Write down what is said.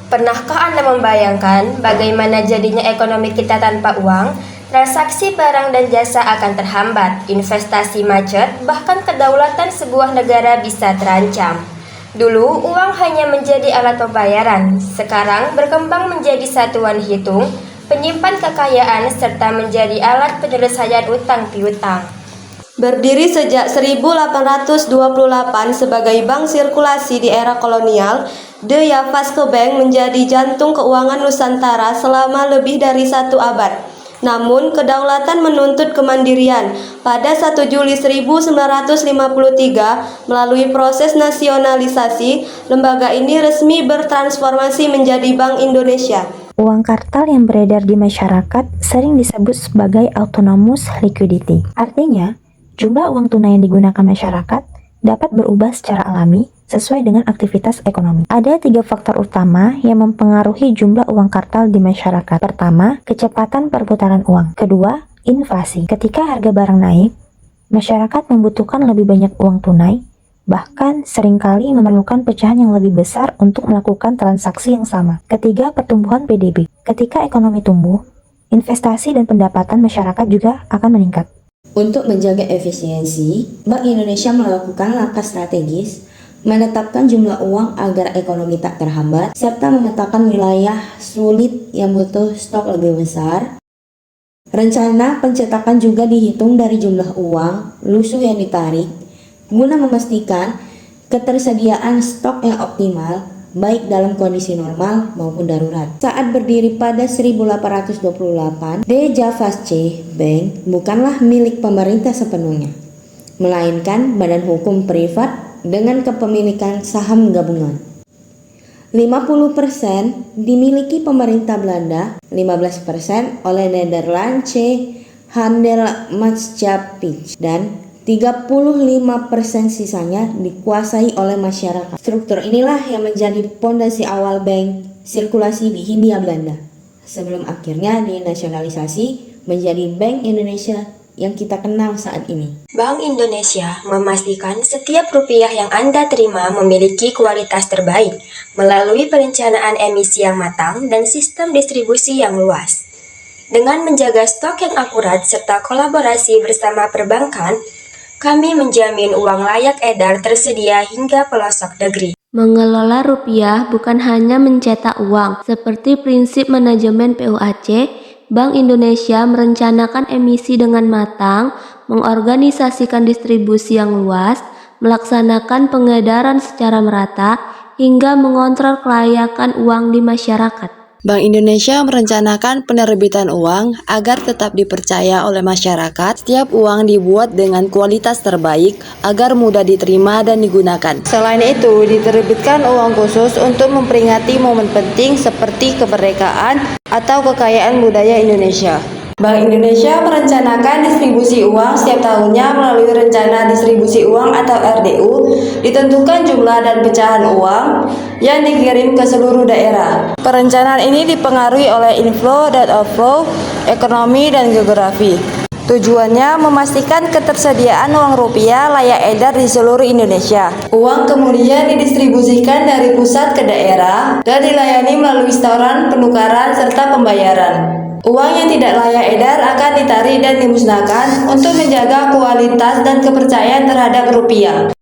Pernahkah Anda membayangkan bagaimana jadinya ekonomi kita tanpa uang? Transaksi barang dan jasa akan terhambat, investasi macet, bahkan kedaulatan sebuah negara bisa terancam. Dulu, uang hanya menjadi alat pembayaran, sekarang berkembang menjadi satuan hitung, penyimpan kekayaan, serta menjadi alat penyelesaian utang piutang. Berdiri sejak 1828 sebagai bank sirkulasi di era kolonial, The Javasche Bank menjadi jantung keuangan Nusantara selama lebih dari 1 abad. Namun, kedaulatan menuntut kemandirian. Pada 1 Juli 1953, melalui proses nasionalisasi, lembaga ini resmi bertransformasi menjadi Bank Indonesia. Uang kartal yang beredar di masyarakat sering disebut sebagai autonomous liquidity. Artinya, jumlah uang tunai yang digunakan masyarakat dapat berubah secara alami sesuai dengan aktivitas ekonomi. Ada 3 faktor utama yang mempengaruhi jumlah uang kartal di masyarakat. Pertama, kecepatan perputaran uang. Kedua, inflasi. Ketika harga barang naik, masyarakat membutuhkan lebih banyak uang tunai, bahkan seringkali memerlukan pecahan yang lebih besar untuk melakukan transaksi yang sama. Ketiga, pertumbuhan PDB. Ketika ekonomi tumbuh, investasi dan pendapatan masyarakat juga akan meningkat. Untuk menjaga efisiensi, Bank Indonesia melakukan langkah strategis, menetapkan jumlah uang agar ekonomi tak terhambat, serta memetakan wilayah sulit yang butuh stok lebih besar. Rencana pencetakan juga dihitung dari jumlah uang lusuh yang ditarik, guna memastikan ketersediaan stok yang optimal, baik dalam kondisi normal maupun darurat. Saat berdiri pada 1828, The Javasche Bank bukanlah milik pemerintah sepenuhnya, melainkan badan hukum privat dengan kepemilikan saham gabungan. 50% dimiliki pemerintah Belanda, 15% oleh Nederlandse Handelsmaatschappij, dan 35% sisanya dikuasai oleh masyarakat. Struktur inilah yang menjadi pondasi awal bank sirkulasi di Hindia Belanda, sebelum akhirnya dinasionalisasi menjadi Bank Indonesia yang kita kenal saat ini. Bank Indonesia memastikan setiap rupiah yang Anda terima memiliki kualitas terbaik melalui perencanaan emisi yang matang dan sistem distribusi yang luas. Dengan menjaga stok yang akurat serta kolaborasi bersama perbankan, kami menjamin uang layak edar tersedia hingga pelosok negeri. Mengelola rupiah bukan hanya mencetak uang. Seperti prinsip manajemen PUAC, Bank Indonesia merencanakan emisi dengan matang, mengorganisasikan distribusi yang luas, melaksanakan pengedaran secara merata, hingga mengontrol kelayakan uang di masyarakat. Bank Indonesia merencanakan penerbitan uang agar tetap dipercaya oleh masyarakat. Setiap uang dibuat dengan kualitas terbaik agar mudah diterima dan digunakan. Selain itu, diterbitkan uang khusus untuk memperingati momen penting seperti kemerdekaan atau kekayaan budaya Indonesia. Bank Indonesia merencanakan distribusi uang setiap tahunnya melalui Rencana Distribusi Uang atau RDU. Ditentukan jumlah dan pecahan uang yang dikirim ke seluruh daerah. Perencanaan ini dipengaruhi oleh inflow dan outflow, ekonomi dan geografi. Tujuannya memastikan ketersediaan uang rupiah layak edar di seluruh Indonesia. Uang kemudian didistribusikan dari pusat ke daerah dan dilayani melalui setoran, penukaran, serta pembayaran. Uang yang tidak layak edar akan ditarik dan dimusnahkan untuk menjaga kualitas dan kepercayaan terhadap rupiah.